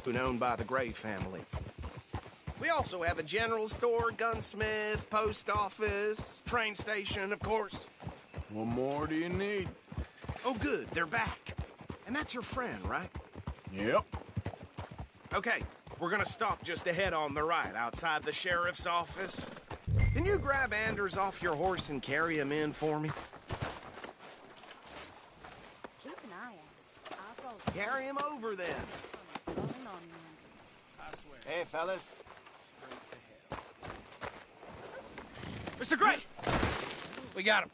and owned by the Gray family. We also have a general store, gunsmith, post office, train station, of course. What more do you need? Oh, good, they're back. And that's your friend, right? Yep. Okay, we're gonna stop just ahead on the right, outside the sheriff's office. Can you grab Anders off your horse and carry him in for me? Keep an eye on him. Also, Carry him over, then. rolling on him. Hey, fellas. Mr. Gray! We got him.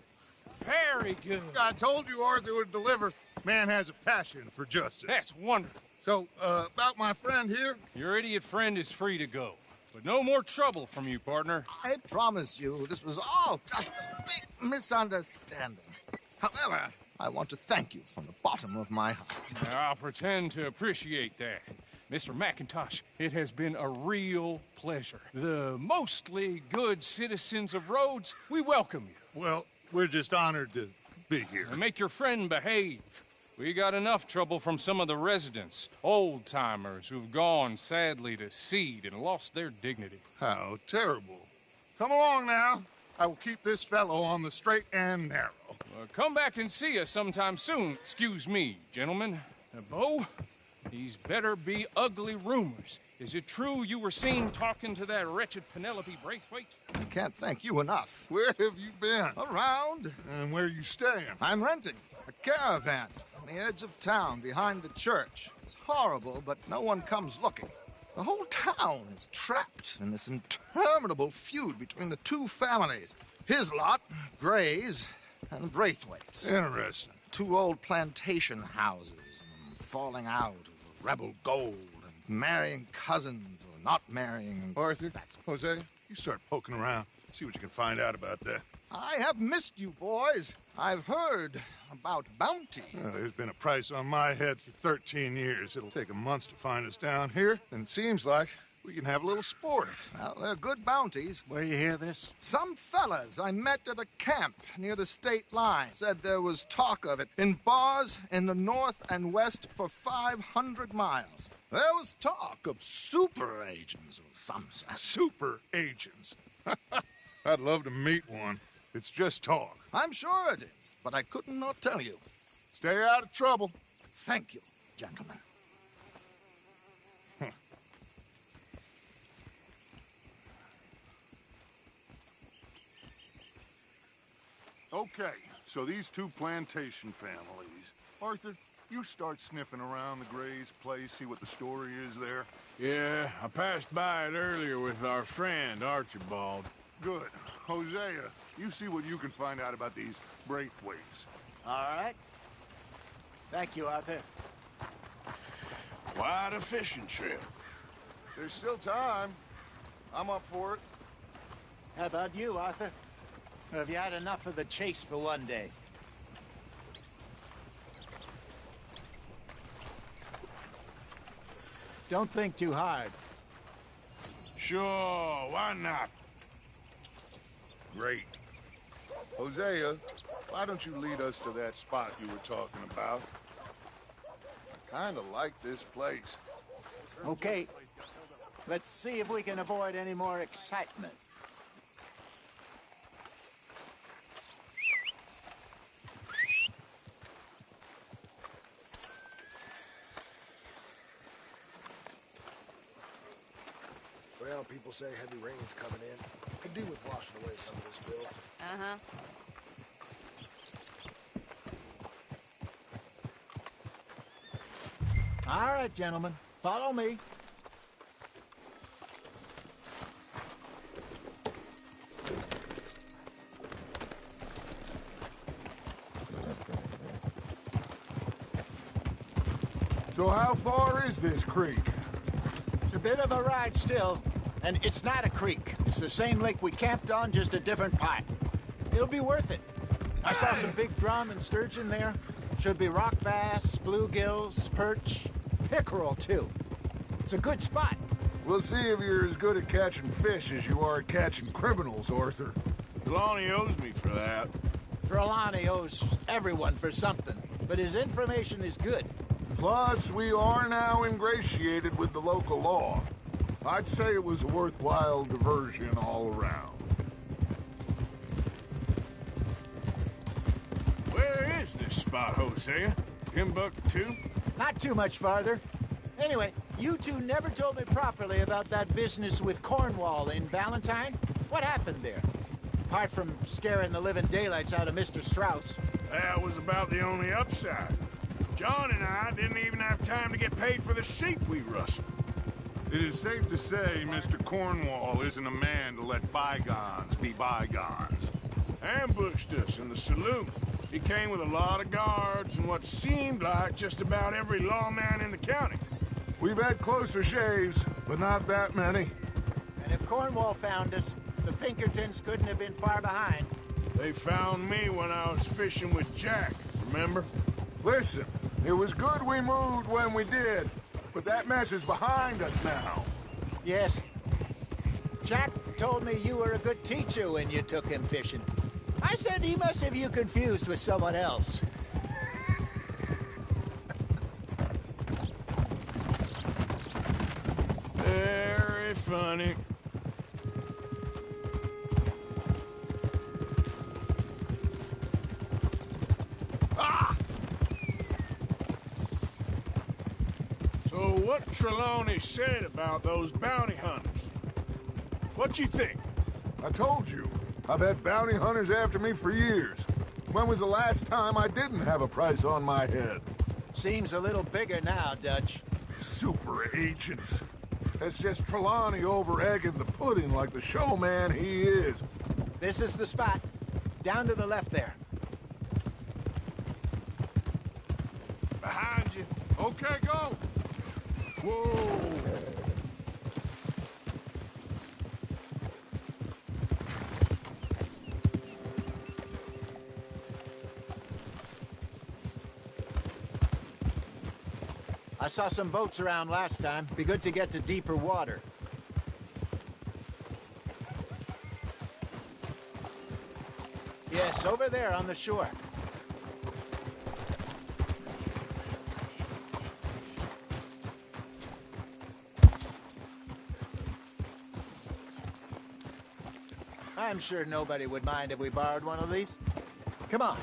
Very good. I told you Arthur would deliver. Man has a passion for justice. That's wonderful. So, about my friend here? Your idiot friend is free to go. But no more trouble from you, partner. I promise you, this was all just a big misunderstanding. However, I want to thank you from the bottom of my heart. I'll pretend to appreciate that. Mr. McIntosh, it has been a real pleasure. The mostly good citizens of Rhodes, we welcome you. Well, we're just honored to be here. And make your friend behave. We got enough trouble from some of the residents, old-timers who've gone, sadly, to seed and lost their dignity. How terrible. Come along now. I will keep this fellow on the straight and narrow. Come back and see us sometime soon. Excuse me, gentlemen. Bo, these better be ugly rumors. Is it true you were seen talking to that wretched Penelope Braithwaite? I can't thank you enough. Where have you been? Around. And where you staying? I'm renting a caravan on the edge of town behind the church. It's horrible, but no one comes looking. The whole town is trapped in this interminable feud between the two families. His lot, Gray's, and Braithwaite's. Interesting. Two old plantation houses, falling out over rebel gold, and marrying cousins or not marrying. Arthur, Jose, you start poking around. See what you can find out about that. I have missed you, boys. I've heard about bounty. There's been a price on my head for 13 years. It'll take 'em months to find us down here, and it seems like we can have a little sport. Well, they're good bounties. Where you hear this? Some fellas I met at a camp near the state line said there was talk of it in bars in the north and west for 500 miles. There was talk of super agents of some sort. Super agents. I'd love to meet one. It's just talk. I'm sure it is, but I couldn't not tell you. Stay out of trouble. Thank you, gentlemen. Okay, so these two plantation families. Arthur, you start sniffing around the Gray's place, see what the story is there. Yeah, I passed by it earlier with our friend, Archibald. Good. Hosea, you see what you can find out about these Braithwaites. All right. Thank you, Arthur. Quite a fishing trip. There's still time. I'm up for it. How about you, Arthur? Or have you had enough of the chase for one day? Don't think too hard. Sure, why not? Great. Hosea, why don't you lead us to that spot you were talking about? I kind of like this place. Okay. Let's see if we can avoid any more excitement. Well, people say heavy rain's coming in. Could do with washing away some of this filth. Uh-huh. All right, gentlemen. Follow me. So how far is this creek? It's a bit of a ride still, and it's not a creek. It's the same lake we camped on, just a different part. It'll be worth it. I saw some big drum and sturgeon there. Should be rock bass, bluegills, perch, pickerel, too. It's a good spot. We'll see if you're as good at catching fish as you are at catching criminals, Arthur. Trelawney owes me for that. Trelawney owes everyone for something, but his information is good. Plus, we are now ingratiated with the local law. I'd say it was a worthwhile diversion all around. Where is this spot, Hosea? Timbuktu? Not too much farther. Anyway, you two never told me properly about that business with Cornwall in Valentine. What happened there? Apart from scaring the living daylights out of Mr. Strauss. That was about the only upside. John and I didn't even have time to get paid for the sheep we rustled. It is safe to say Mr. Cornwall isn't a man to let bygones be bygones. Ambushed us in the saloon. He came with a lot of guards and what seemed like just about every lawman in the county. We've had closer shaves, but not that many. And if Cornwall found us, the Pinkertons couldn't have been far behind. They found me when I was fishing with Jack, remember? Listen, it was good we moved when we did, but that mess is behind us now. Yes. Jack told me you were a good teacher when you took him fishing. I said he must have you confused with someone else. Very funny. So what Trelawney said about those bounty hunters? What you think? I told you, I've had bounty hunters after me for years. When was the last time I didn't have a price on my head? Seems a little bigger now, Dutch. Super agents. That's just Trelawney over-egging the pudding like the showman he is. This is the spot. Down to the left there. Behind you. Okay, go! Whoa! I saw some boats around last time. Be good to get to deeper water. Yes, over there on the shore. I'm sure nobody would mind if we borrowed one of these. Come on.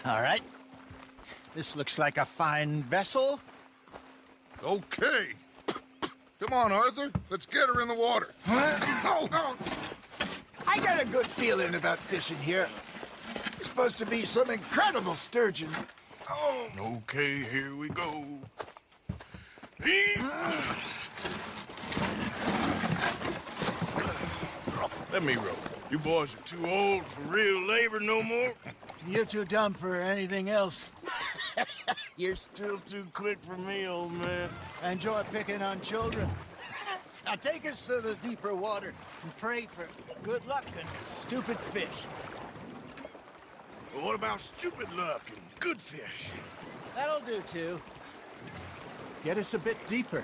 All right. This looks like a fine vessel. Okay. Come on, Arthur. Let's get her in the water. Oh. I got a good feeling about fishing here. It's supposed to be some incredible sturgeon. Oh. Okay, here we go. Let me row. You boys are too old for real labor no more. You're too dumb for anything else. You're still too quick for me, old man. Enjoy picking on children. Now take us to the deeper water and pray for good luck and stupid fish. But what about stupid luck and good fish? That'll do, too. Get us a bit deeper.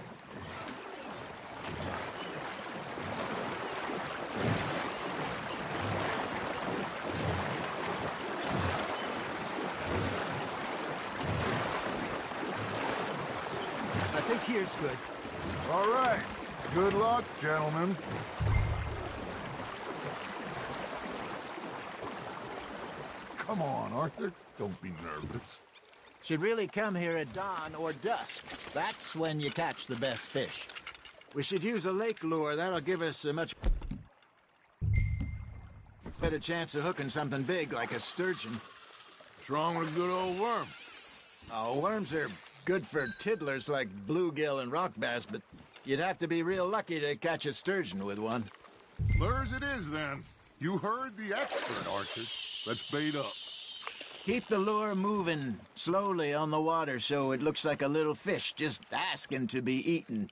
I think here's good. All right. Good luck, gentlemen. Come on, Arthur. Don't be nervous. Should really come here at dawn or dusk. That's when you catch the best fish. We should use a lake lure. That'll give us a much better chance of hooking something big like a sturgeon. What's wrong with a good old worm? Oh, worms are good for tiddlers like bluegill and rock bass, but you'd have to be real lucky to catch a sturgeon with one. Lures it is, then. You heard the expert, Arthur. Let's bait up. Keep the lure moving slowly on the water so it looks like a little fish just asking to be eaten.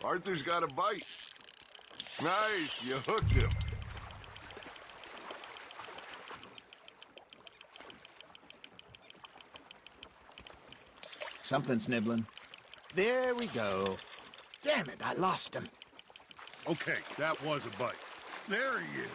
Arthur's got a bite. Nice, you hooked him. Something's nibbling. There we go. Damn it, I lost him. Okay, that was a bite. There he is.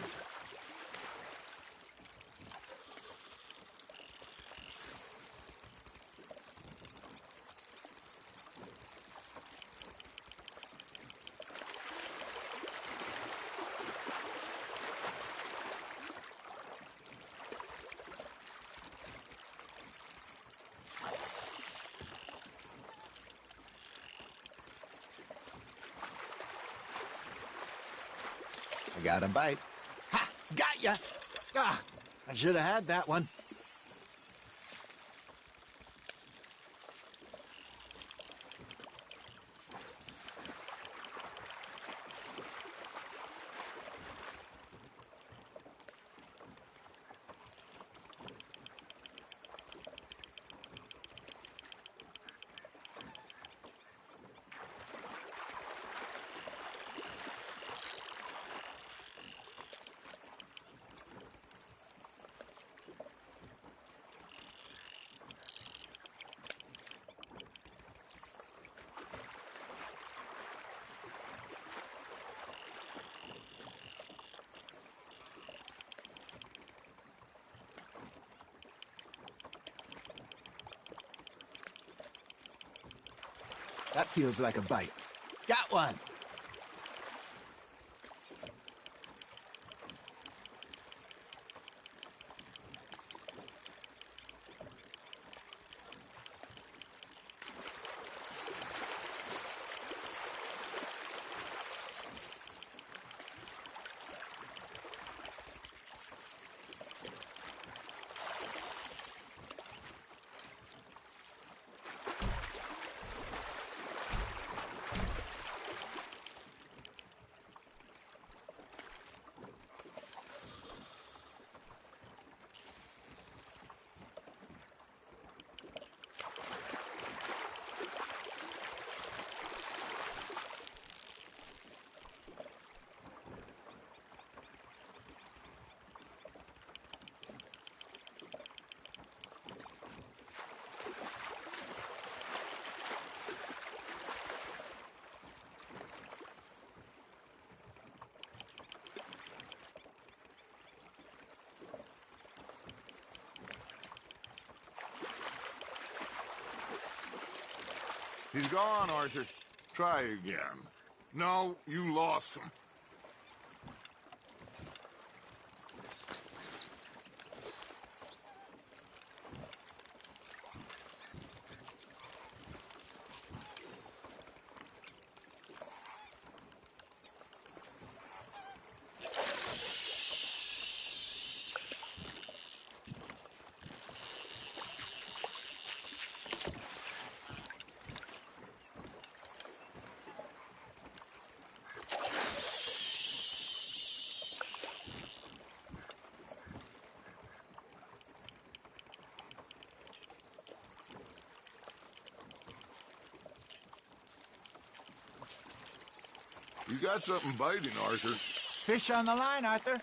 I got a bite. Ha! Got ya! Ah, I should have had that one. That feels like a bite. Got one! He's gone, Arthur. Try again. No, you lost him. You got something biting, Arthur. Fish on the line, Arthur.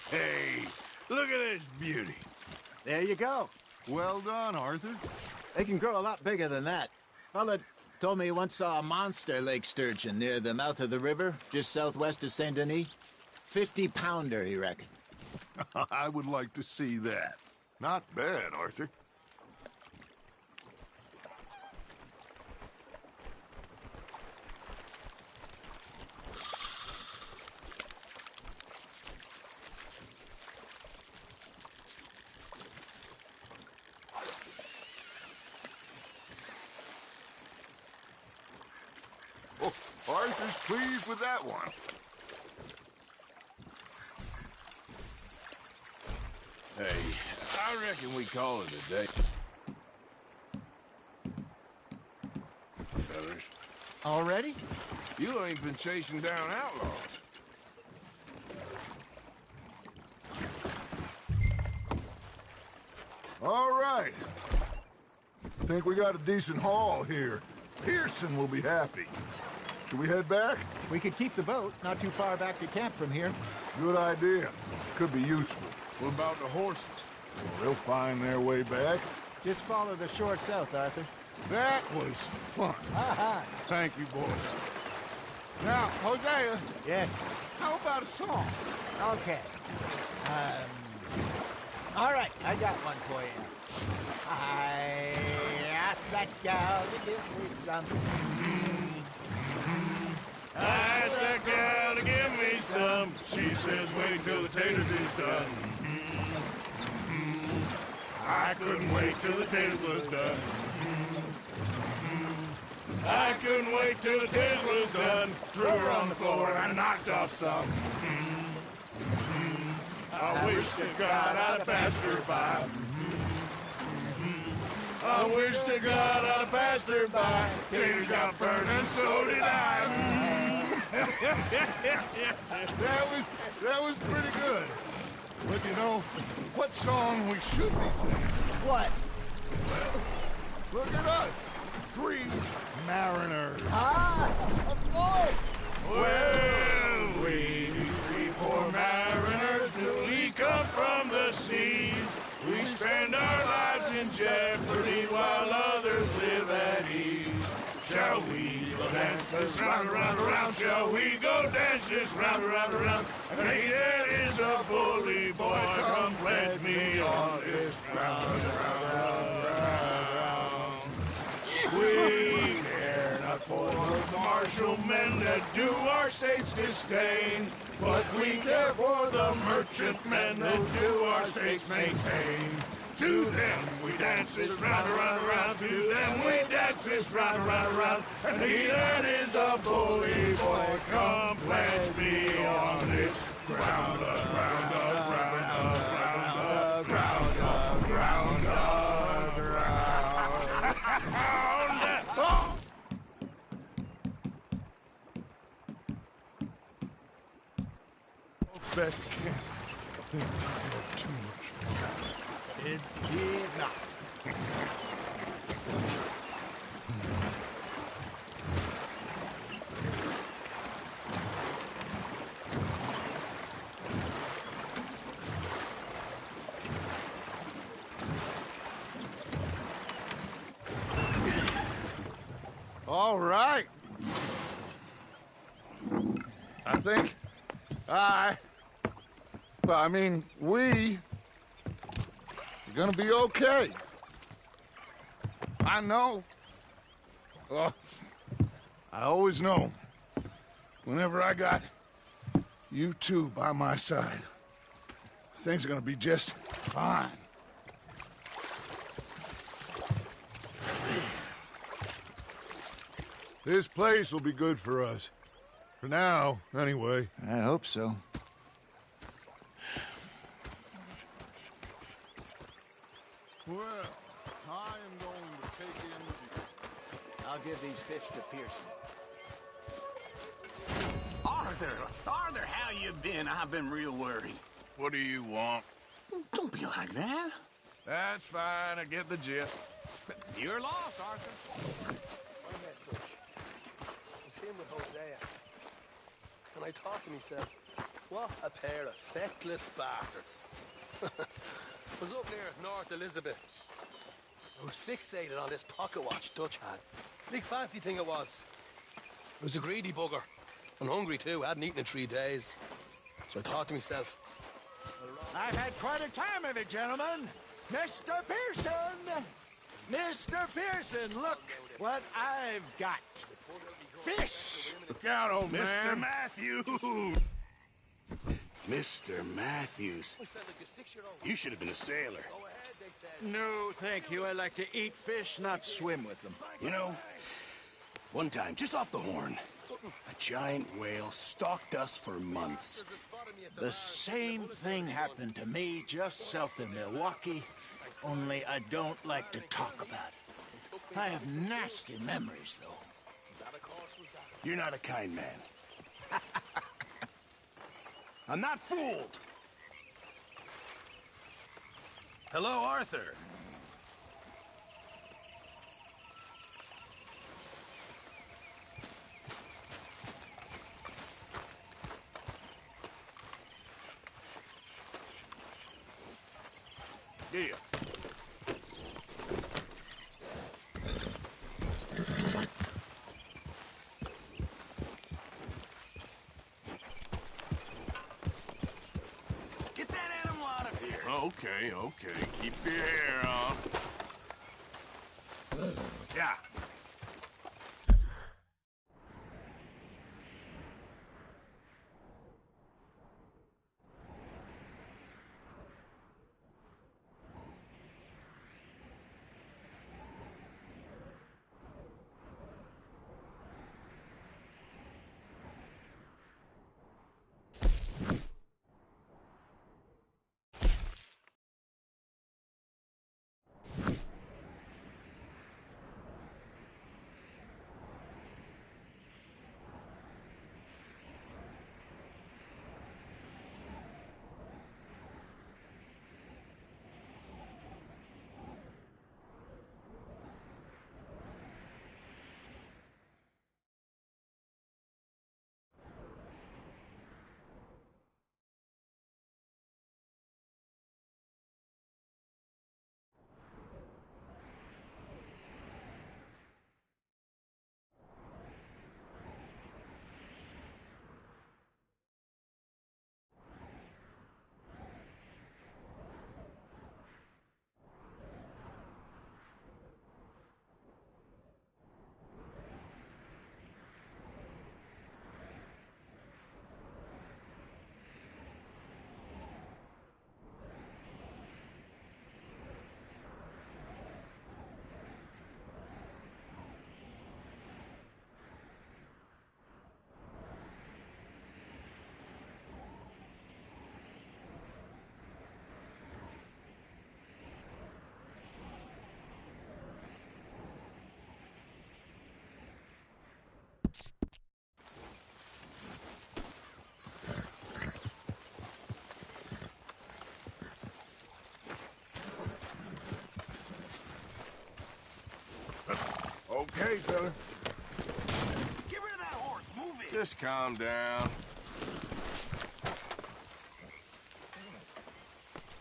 Hey, look at this beauty. There you go. Well done, Arthur. They can grow a lot bigger than that. Fella told me he once saw a monster lake sturgeon near the mouth of the river, just southwest of Saint Denis. 50-pounder, he reckoned. I would like to see that. Not bad, Arthur. Oh, Arthur's pleased with that one. Hey, I reckon we call it a day. Fellas, Already? you ain't been chasing down outlaws. All right. I think we got a decent haul here. Pearson will be happy. Should we head back? We could keep the boat not too far back to camp from here. Good idea. Could be useful. What about the horses? Well, they'll find their way back. Just follow the shore south, Arthur. That was fun. Thank you, boys. Now, Hosea, Yes. how about a song? Okay. All right, I got one for you. I asked that gal to give me some. I asked that gal to give me some. She says wait till the taters is done. I couldn't wait till the taters was done. I couldn't wait till the taters was done. Threw her on the floor and I knocked off some. I wish to God I'd have passed her by. I wish to God I'd have passed her by. Taters got burned and so did I. That was pretty good. But you know, what song we should be singing? What? Look at us. 3 mariners. Ah, of course. Well, we 3 poor mariners newly come from the seas. We spend our lives in jeopardy while others live at ease. Shall we go dance this round, around, around? Shall we go dance this round, around, around? And he that is a bully boy, come pledge me on this ground, round, round. We care not for the martial men that do our state's disdain, but we care for the merchantmen that do our state's maintain. To them we dance this round, around, around. To them we dance this round, around, around. And he that is a bully boy, come pledge me on this ground, ground, ground, ground, ground, ground, ground, ground. Bet you can't. I think we had too much fun. It did not. All right. I think we are gonna be okay. I know. Oh, I always know. Whenever I got you two by my side, things are gonna be just fine. This place will be good for us. For now, anyway. I hope so. Well, I am going to take in the... I'll give these fish to Pearson. Arthur, how you been? I've been real worried. What do you want? Don't be like that. That's fine, I get the gist. You're lost, Arthur. I met Bush. I was in with Hosea. And I talked to him, he said, What a pair of feckless bastards. Was up near North Elizabeth. I was fixated on this pocket watch Dutch had. Big fancy thing it was. I was a greedy bugger. And hungry too, hadn't eaten in 3 days. So I thought to myself, I've had quite a time of it, gentlemen. Mr. Pearson! Mr. Pearson, look what I've got. Fish! Look out, old Mr. man. Matthews! Mr. Matthews. You should have been a sailor. No, thank you. I like to eat fish, not swim with them. You know, one time, just off the Horn, a giant whale stalked us for months. The same thing happened to me just south of Milwaukee, only I don't like to talk about it. I have nasty memories, though. You're not a kind man. I'm not fooled. Hello, Arthur. Deal. Get that animal out of here. Okay, okay. Keep your hair on. Yeah. Okay, fella. Get rid of that horse. Move it. Just calm down.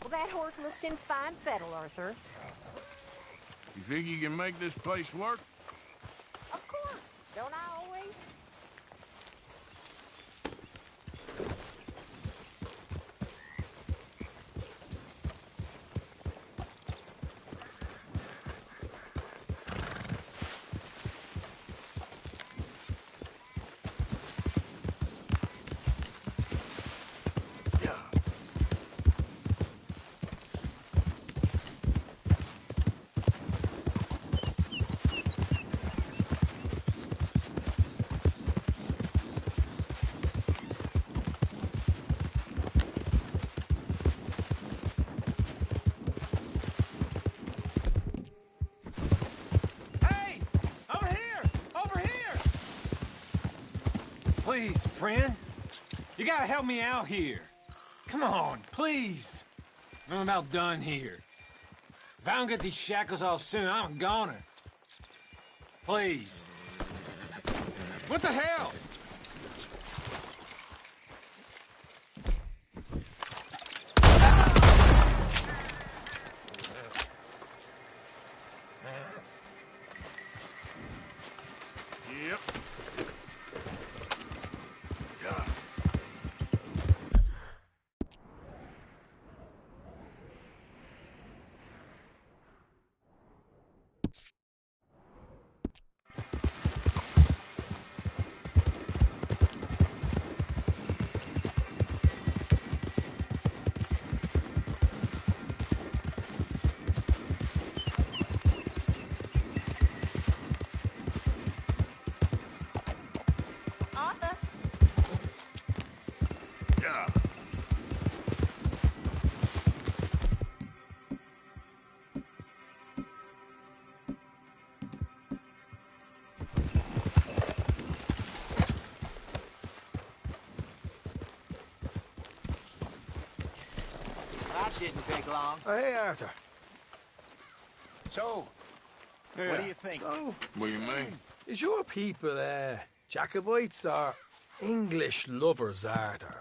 Well, that horse looks in fine fettle, Arthur. You think you can make this place work? Of course. Don't I always? Hey! Over here! Over here! Please, friend. You gotta help me out here. Come on, please. I'm about done here. If I don't get these shackles off soon, I'm a goner. Please. What the hell? That didn't take long. Oh, hey, Arthur. So, what do you think? So, What do you mean? is your people, Jacobites or English lovers, Arthur?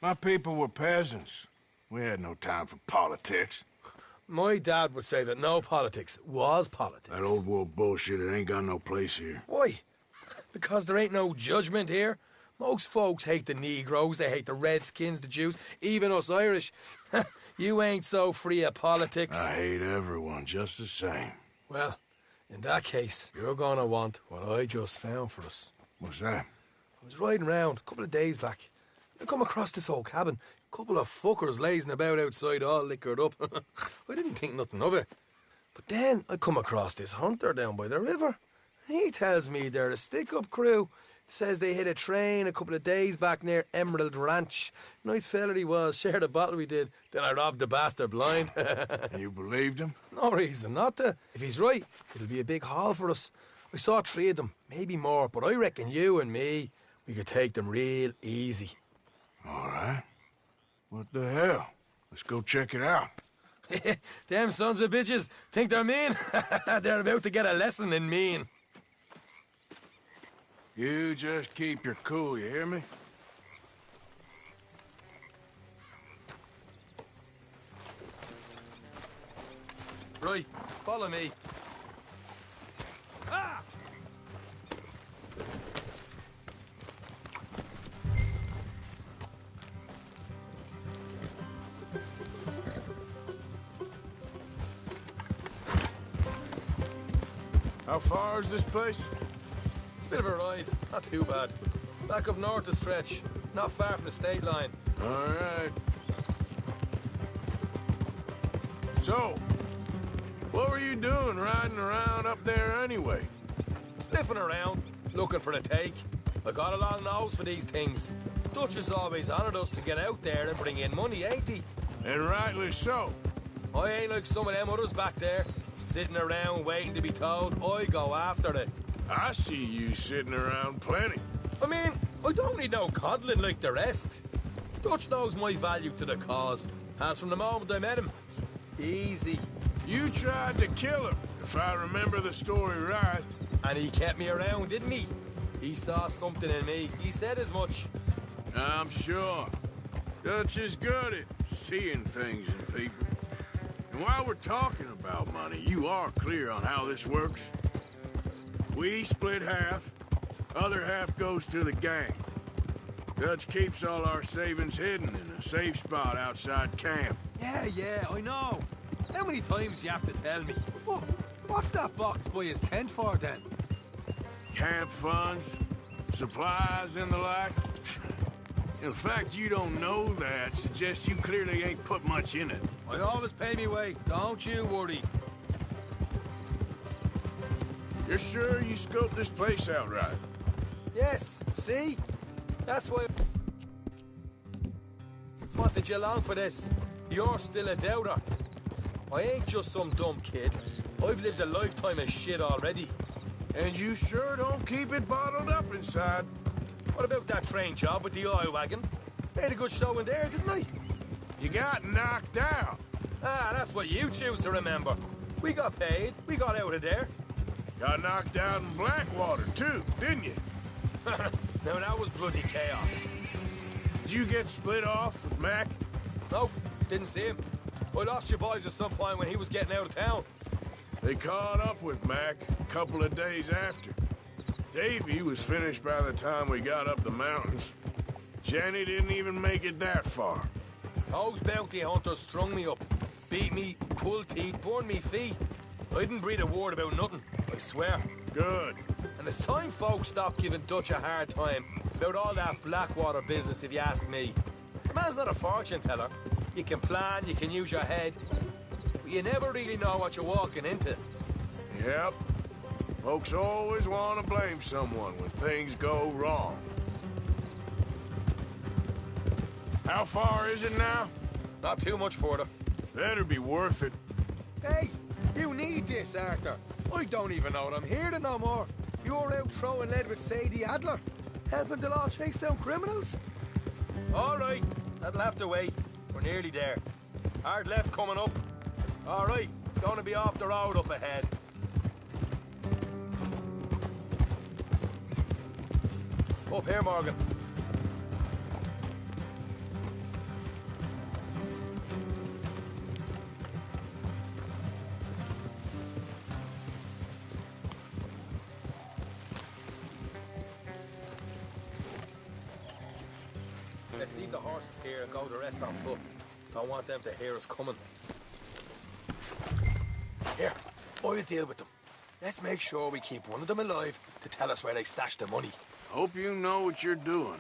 My people were peasants. We had no time for politics. My dad would say that no politics was politics. That old world bullshit, it ain't got no place here. Why? Because there ain't no judgment here. Most folks hate the Negroes, they hate the Redskins, the Jews, even us Irish. You ain't so free of politics. I hate everyone just the same. Well, in that case, you're gonna want what I just found for us. What's that? I was riding around a couple of days back. I come across this old cabin. A couple of fuckers lazing about outside all liquored up. I didn't think nothing of it. But then I come across this hunter down by the river. And he tells me they're a stick-up crew. Says they hit a train a couple of days back near Emerald Ranch. Nice fella he was, shared a bottle we did. Then I robbed the bastard blind. You believed him? No reason not to. If he's right, it'll be a big haul for us. I saw 3 of them, maybe more, but I reckon you and me, we could take them real easy. All right. What the hell? Let's go check it out. Them sons of bitches think they're mean. They're about to get a lesson in mean. You just keep your cool, you hear me? Right, follow me. Ah! How far is this place? It's a bit of a ride, not too bad. Back up north a stretch, not far from the state line. All right. So, what were you doing riding around up there anyway? Sniffing around, looking for the take. I got a long nose for these things. Dutch has always honoured us to get out there and bring in money, ain't he? And rightly so. I ain't like some of them others back there, sitting around waiting to be told. I go after it. I see you sitting around plenty. I mean, I don't need no coddling like the rest. Dutch knows my value to the cause, as from the moment I met him. Easy. You tried to kill him, if I remember the story right. And he kept me around, didn't he? He saw something in me. He said as much. I'm sure. Dutch is good at seeing things in people. And while we're talking about money, you are clear on how this works? We split half, other half goes to the gang. Dutch keeps all our savings hidden in a safe spot outside camp. Yeah, I know. How many times you have to tell me? What's that box by his tent for, then? Camp funds, supplies, and the like. The fact you don't know that suggests you clearly ain't put much in it. I always pay me way, don't you worry. You're sure you scoped this place out right? Yes, see? That's why I wanted you along for this. You're still a doubter. I ain't just some dumb kid. I've lived a lifetime of shit already. And you sure don't keep it bottled up inside. What about that train job with the oil wagon? Made a good show in there, didn't I? You got knocked out. Ah, that's what you choose to remember. We got paid. We got out of there. Got knocked out in Blackwater, too, didn't you? Now, that was bloody chaos. Did you get split off with Mac? Nope, didn't see him. I lost your boys at some point when he was getting out of town. They caught up with Mac a couple of days after. Davy was finished by the time we got up the mountains. Jenny didn't even make it that far. Those bounty hunters strung me up, beat me, pulled teeth, burned me feet. I didn't breathe a word about nothing, I swear. Good. And it's time folks stopped giving Dutch a hard time about all that Blackwater business, if you ask me. The man's not a fortune teller. You can plan, you can use your head, but you never really know what you're walking into. Yep. Folks always want to blame someone when things go wrong. How far is it now? Not too much further. Better be worth it. Hey, you need this, Arthur. I don't even know what I'm here to no more. You're out throwing lead with Sadie Adler, helping the law chase down criminals. All right, that'll have to wait. We're nearly there. Hard left coming up. All right, it's going to be off the road up ahead. Up here, Morgan. Let's leave the horses here and go the rest on foot. Don't want them to hear us coming. Here, I'll deal with them. Let's make sure we keep one of them alive to tell us where they stashed the money. Hope you know what you're doing.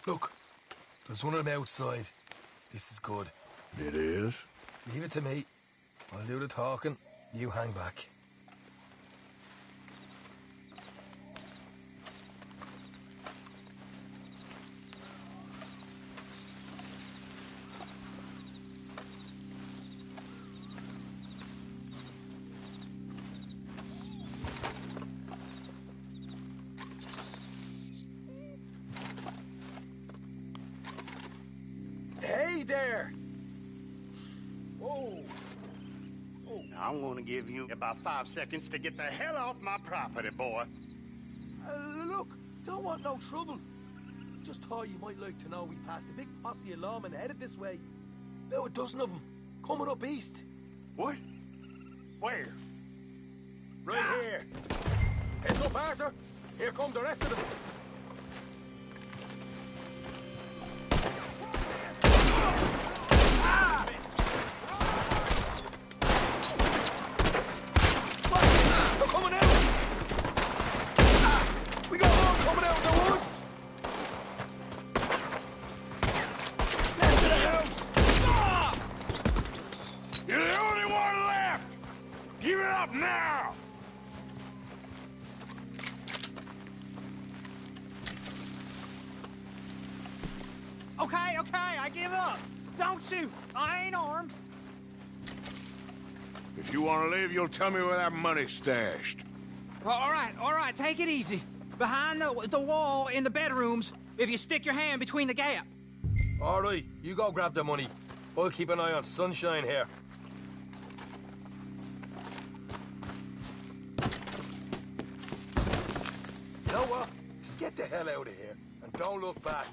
Look, there's one of them outside. This is good. It is? Leave it to me. I'll do the talking. You hang back. Hey there! Whoa! I'm gonna give you about 5 seconds to get the hell off my property, boy. Look, don't want no trouble. Just thought you might like to know we passed a big posse of lawmen headed this way. About a dozen of them, coming up east. What? Where? Right here. Heads up, Arthur. Here come the rest of them. They're coming out! We got more coming out in the woods! Get to the house! You're the only one left! Give it up now! Okay, I give up. Don't shoot. I ain't armed. If you want to leave, you'll tell me where that money's stashed. Well, all right, take it easy. Behind the wall in the bedrooms, if you stick your hand between the gap. All right, you go grab the money. I'll keep an eye on Sunshine here. You know what? Just get the hell out of here and don't look back.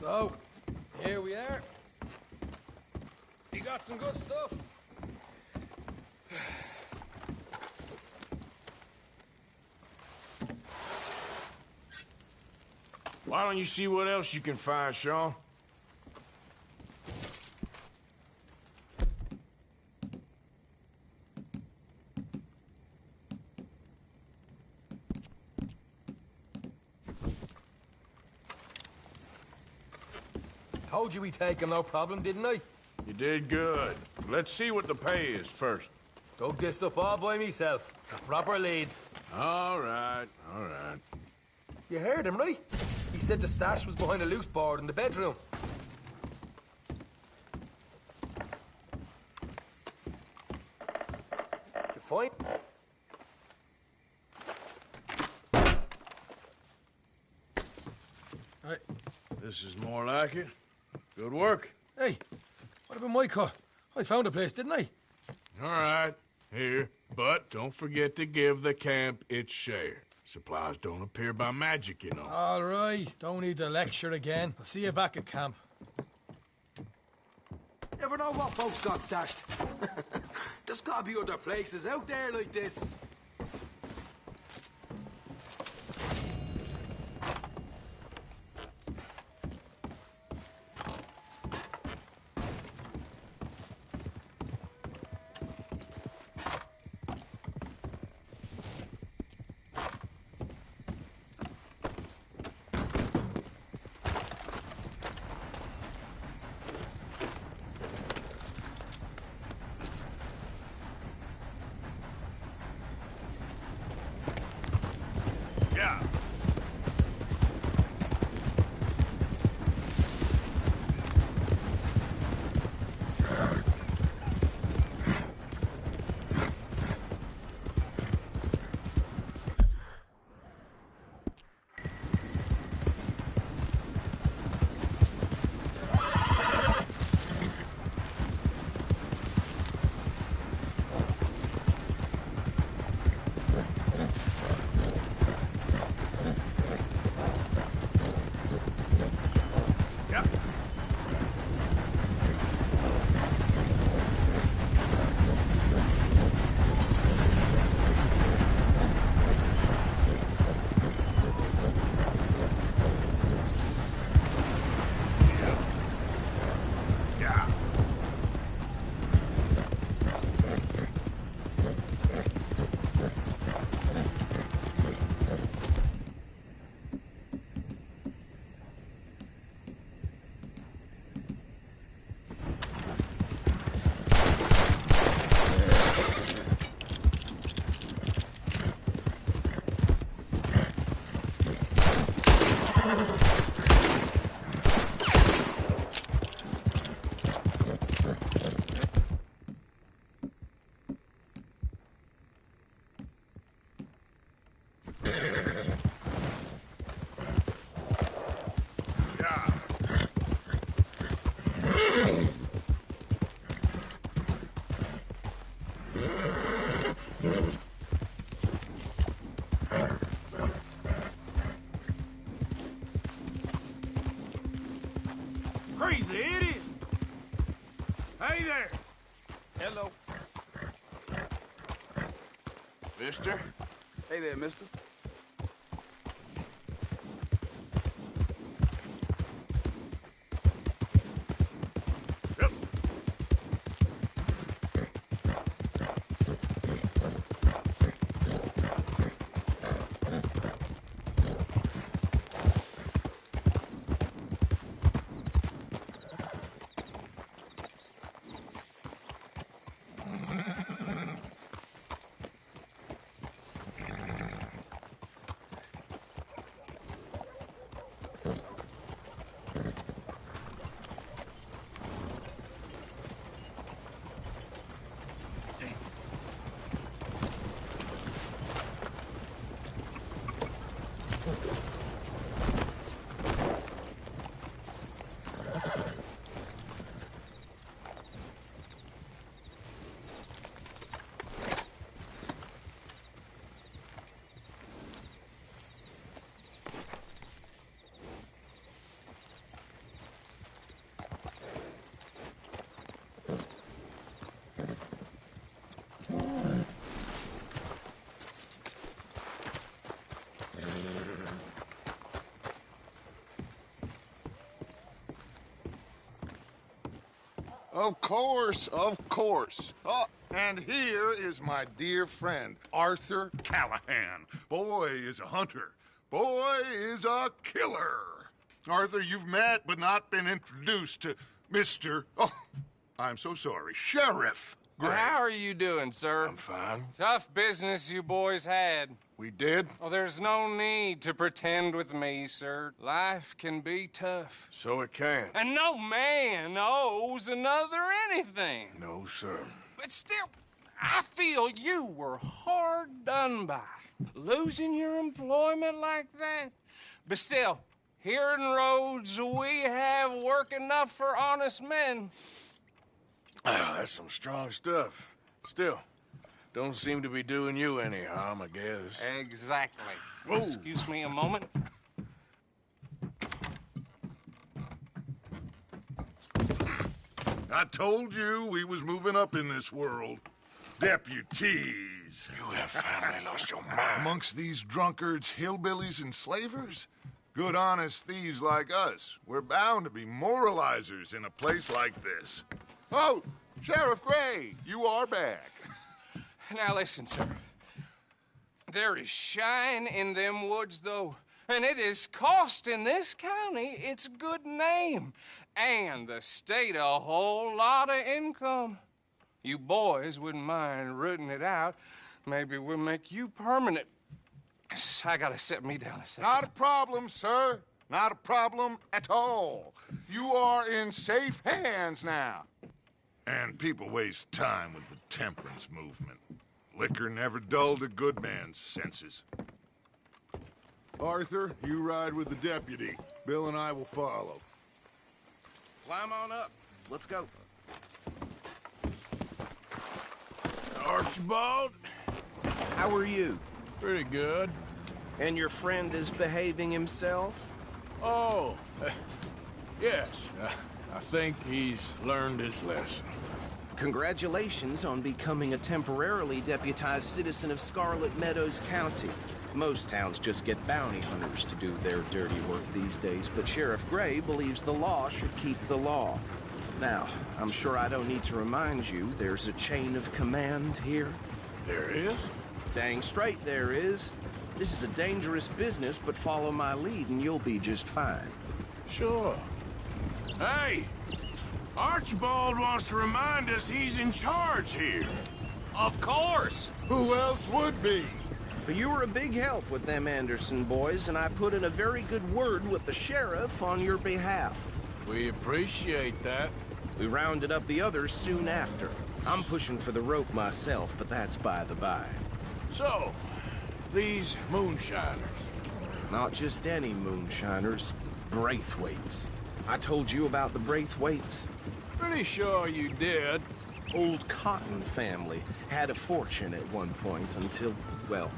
So, here we are. You got some good stuff. Why don't you see what else you can find, Sean? Told you we'd take him, no problem, didn't I? You did good. Let's see what the pay is first. Dug this up all by myself. A proper lead. All right, all right. You heard him, right? He said the stash was behind a loose board in the bedroom. You fine? Right. This is more like it. Good work. Hey, what about my cut? I found a place, didn't I? All right, here. But don't forget to give the camp its share. Supplies don't appear by magic, you know. All right, don't need to lecture again. I'll see you back at camp. Never know what folks got stashed. There's gotta be other places out there like this. Crazy idiot! Hey there! Hello. Mister? Hey there, mister. Yep. Of course, of course. Oh, and here is my dear friend, Arthur Callahan. Boy is a hunter. Boy is a killer. Arthur, you've met but not been introduced to Mr. Oh, I'm so sorry, Sheriff Gray. How are you doing, sir? I'm fine. Tough business you boys had. We did? Oh, there's no need to pretend with me, sir. Life can be tough. So it can. And no man owes another anything. No, sir. But still, I feel you were hard done by. Losing your employment like that. But still, here in Rhodes, we have work enough for honest men. Ah, that's some strong stuff. Still, don't seem to be doing you any harm, I guess. Exactly. Whoa. Excuse me a moment. I told you we was moving up in this world. Deputies. You have finally lost your mind. Amongst these drunkards, hillbillies, and slavers? Good, honest thieves like us. We're bound to be moralizers in a place like this. Oh, Sheriff Gray, you are back. Now listen, sir. There is shine in them woods, though, and it is costing this county its good name and the state a whole lot of income. You boys wouldn't mind rooting it out. Maybe we'll make you permanent. I gotta sit me down a second. Not a problem, sir. Not a problem at all. You are in safe hands now. And people waste time with the temperance movement. Liquor never dulled a good man's senses. Arthur, you ride with the deputy. Bill and I will follow. Climb on up. Let's go. Archibald? How are you? Pretty good. And your friend is behaving himself? Oh, yes. I think he's learned his lesson. Congratulations on becoming a temporarily deputized citizen of Scarlet Meadows County. Most towns just get bounty hunters to do their dirty work these days, but Sheriff Gray believes the law should keep the law. Now, I'm sure I don't need to remind you there's a chain of command here. There is? Dang straight there is. This is a dangerous business, but follow my lead and you'll be just fine. Sure. Hey! Archibald wants to remind us he's in charge here. Of course! Who else would be? But you were a big help with them Anderson boys, and I put in a very good word with the sheriff on your behalf. We appreciate that. We rounded up the others soon after. I'm pushing for the rope myself, but that's by the by. So, these moonshiners. Not just any moonshiners. Braithwaites. I told you about the Braithwaites? Pretty sure you did. Old Cotton family had a fortune at one point until, well,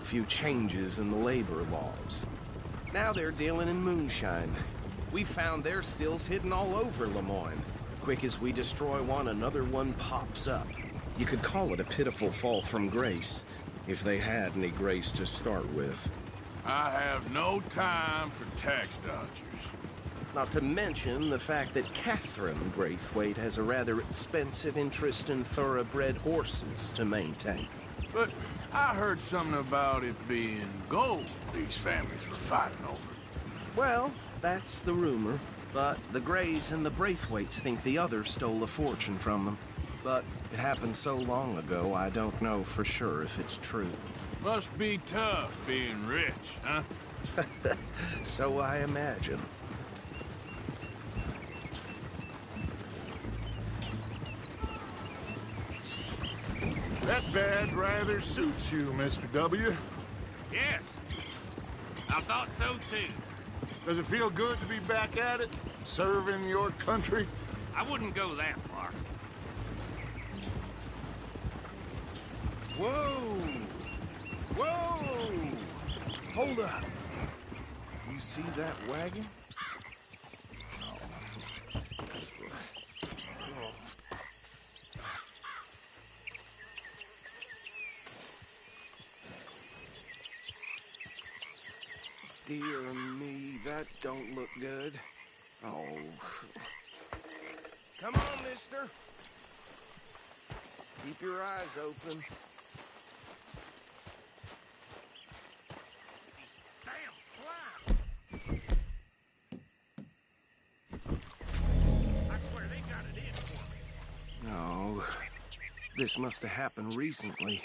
a few changes in the labor laws. Now they're dealing in moonshine. We found their stills hidden all over Lemoyne. Quick as we destroy one, another one pops up. You could call it a pitiful fall from grace, if they had any grace to start with. I have no time for tax dodgers. Not to mention the fact that Catherine Braithwaite has a rather expensive interest in thoroughbred horses to maintain. But I heard something about it being gold these families were fighting over. Well, that's the rumor. But the Greys and the Braithwaites think the others stole a fortune from them. But it happened so long ago, I don't know for sure if it's true. Must be tough being rich, huh? So I imagine. That badge rather suits you, Mr. W. Yes. I thought so, too. Does it feel good to be back at it? Serving your country? I wouldn't go that far. Whoa! Whoa! Hold up. You see that wagon? Dear me, that don't look good. Oh. Come on, mister. Keep your eyes open. No. This must have happened recently.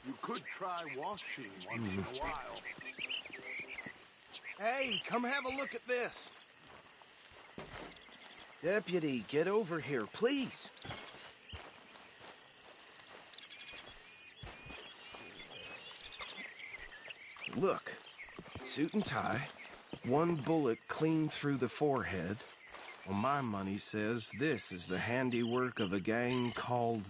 You could try washing once in a while. Hey, come have a look at this. Deputy, get over here, please. Look, suit and tie, one bullet clean through the forehead. Well, my money says this is the handiwork of a gang called